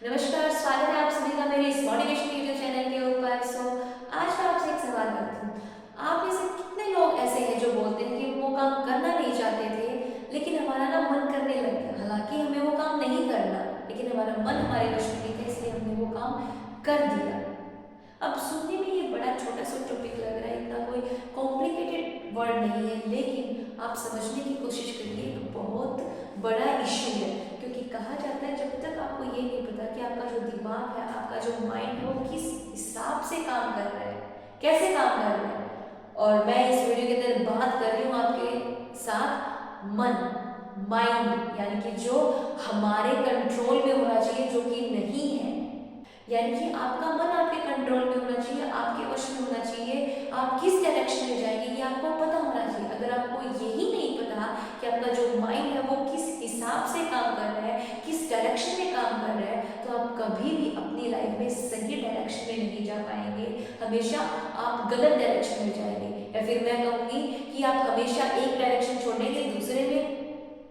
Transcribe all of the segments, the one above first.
नमस्कार, स्वागत है आप सभी का मेरे इस मोटिवेशन वीडियो चैनल के ऊपर। आज मैं आपसे एक सवाल करती हूँ। आप में से कितने लोग ऐसे हैं जो बोलते हैं कि वो काम करना नहीं चाहते थे, लेकिन हमारा ना मन करने लग गया। हालांकि हमें वो काम नहीं करना, लेकिन हमारा मन हमारे वश में नहीं था, इसलिए हमने वो काम कर दिया। अब सुनने में ये बड़ा छोटा सा टॉपिक लग रहा है, इतना कोई कॉम्प्लिकेटेड वर्ड नहीं है, लेकिन आप समझने की कोशिश करिए, एक बहुत बड़ा इश्यू है। क्योंकि कहा जाता है जब तक आपको ये नहीं पता कि आपका जो दिमाग है, आपका जो माइंड है, वो किस हिसाब से काम कर रहा है, कैसे काम कर रहा है। और मैं इस वीडियो के अंदर बात कर रही हूँ आपके साथ मन, माइंड, यानी कि जो हमारे कंट्रोल में होना चाहिए, जो कि नहीं है। यानी कि आपका मन आपके कंट्रोल में होना चाहिए, आपके वश में होना चाहिए। आप किस डायरेक्शन में जाएंगे ये आपको पता होना चाहिए। अगर आपको यही नहीं पता कि आपका जो माइंड है वो किस हिसाब से काम कर रहा है, किस डायरेक्शन में काम कर रहा है, तो आप कभी भी अपनी लाइफ में सही डायरेक्शन में नहीं जा पाएंगे। हमेशा आप गलत डायरेक्शन में जाएंगे, या फिर मैं कहूँगी कि आप हमेशा एक डायरेक्शन छोड़ेंगे, दूसरे में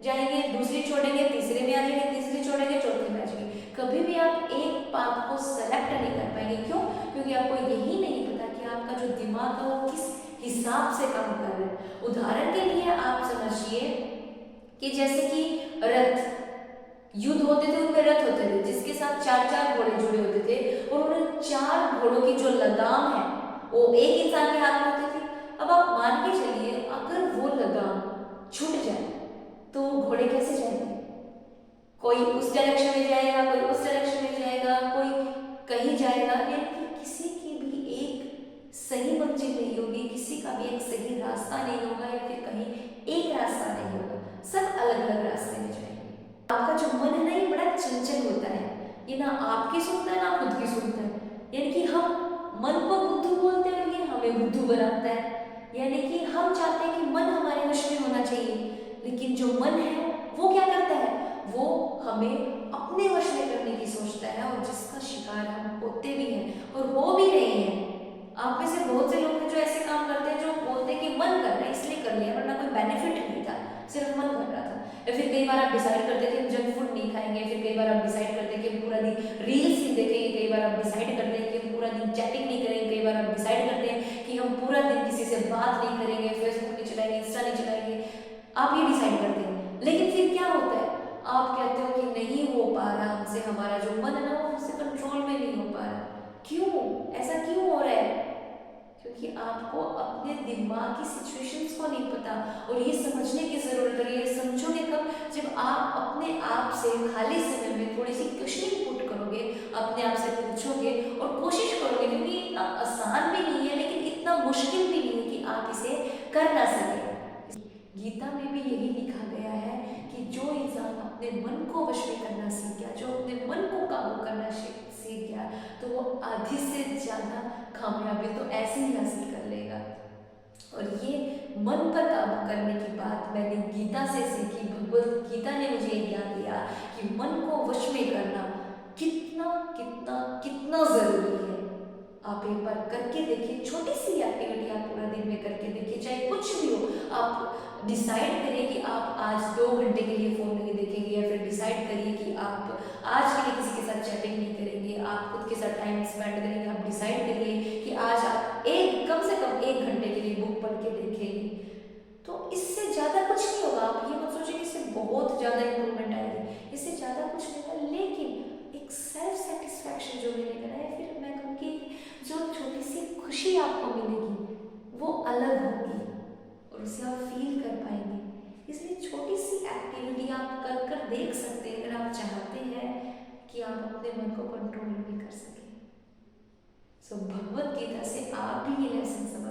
जाएंगे, दूसरी छोड़ेंगे, तीसरे में आ जाएंगे, तीसरी छोड़ेंगे, चौथे में आ जाएंगे। कभी भी आप एक पाथ को सेलेक्ट नहीं कर पाएंगे। क्यों? क्योंकि आपको यही नहीं पता कि आपका जो दिमाग है वो किस हिसाब से काम कर रहा है। उदाहरण के लिए आप समझिए कि जैसे कि रथ, युद्ध होते थे, उनमें रथ होते थे जिसके साथ चार चार घोड़े जुड़े होते थे, और उन चार घोड़ों की जो लगाम है वो एक इंसान के हाथ में होती थी। अब आप मान के चलिए, अगर वो लगाम छूट जाए तो वो घोड़े कैसे जाएंगे? कोई उस डायरेक्शन में जाएगा, कोई उस डायरेक्शन में जाएगा, कोई कहीं जाएगा। यानी किसी की भी एक सही मंजिल नहीं होगी, किसी का भी एक सही रास्ता नहीं होगा, या फिर कहीं एक रास्ता नहीं होगा, सब अलग अलग रास्ते में जाएंगे। आपका जो मन है ना, ये बड़ा चंचल होता है, ये ना आपकी सुनता है ना खुद की सुनता है। यानी कि हम मन को बुद्धू बोलते हैं और ये हमें बुद्धू बनाता है। यानी कि हम चाहते हैं कि मन हमारे वश में होना चाहिए, लेकिन जो मन है वो क्या करता है, वो हमें अपने वश में करने की सोचता है, और जिसका शिकार हम होते भी हैं और हो भी रहे हैं। आप में से बहुत से लोग हैं जो ऐसे काम करते हैं, जो बोलते हैं कि मन कर रहा है इसलिए कर लिया, वरना कोई बेनिफिट नहीं था, सिर्फ मन कर रहा था। या फिर कई बार आप डिसाइड करते थे जंक फूड नहीं खाएंगे, फिर कई बार आप डिसाइड करते हैं कि हम पूरा दिन रील्स नहीं देखेंगे, कई बार आप डिसाइड करते हैं कि हम पूरा दिन चैटिंग नहीं करेंगे, कई बार आप डिसाइड करते हैं कि हम पूरा दिन किसी से बात नहीं करेंगे, फेसबुक नहीं चलाएंगे, इंस्टा नहीं चलाएंगे। आप ये डिसाइड करते हैं, लेकिन फिर क्या होता है, आप कहते हो कि नहीं हो पा रहा हमसे, हमारा जो मन है ना वो हमसे कंट्रोल में नहीं हो पा रहा। क्यों? ऐसा क्यों हो रहा है? क्योंकि आपको अपने दिमाग की सिचुएशंस को नहीं पता। और ये समझने की जरूरत है। ये समझोगे कब? जब आप अपने आप से खाली समय में थोड़ी सी क्वेश्चनिंग पुट करोगे, अपने आप से पूछोगे और कोशिश करोगे, क्योंकि इतना आसान भी नहीं है, लेकिन इतना मुश्किल भी नहीं है कि आप इसे कर ना सके। गीता में भी यही लिखा गया है कि जो इंसान अपने मन को वश में करना सीख गया, जो अपने मन को काबू करना सीख गया, तो वो आधी से ज्यादा कामयाबी तो ऐसे ही हासिल कर लेगा। और ये मन पर काबू करने की बात मैंने गीता से सीखी। भगवत गीता ने मुझे ये ज्ञान दिया कि मन को वश में करना कितना कितना कितना जरूरी है। आप एक बार करके देखिए, छोटी सी एक्टिविटी आप पूरा दिन में करके देखिए, चाहे कुछ भी हो। आप डिसाइड करिए कि आप आज 2 घंटे के लिए फ़ोन नहीं देखेंगे, या फिर डिसाइड करिए कि आप आज के लिए किसी के साथ चैटिंग नहीं करेंगे, आप खुद के साथ टाइम स्पेंड करेंगे। आप डिसाइड करिए कि आज आप कम से कम 1 घंटे के लिए बुक पढ़ के देखेंगे। तो इससे ज़्यादा कुछ नहीं होगा। आप ये मत सोचिए कि इससे बहुत ज़्यादा इंप्रूवमेंट आएगी, इससे ज़्यादा कुछ नहीं होगा, लेकिन एक सेल्फ सेटिस्फैक्शन जो मिलेगा ना, या फिर मैं कहूँगी जो छोटी सी खुशी आपको मिलेगी वो अलग होगी, और उसे आप फील कर पाएंगे। इसलिए छोटी सी एक्टिविटी आप कर कर देख सकते हैं, अगर आप चाहते हैं कि आप अपने मन को कंट्रोल भी कर सकें। भगवत गीता से आप भी ये लेसन समझ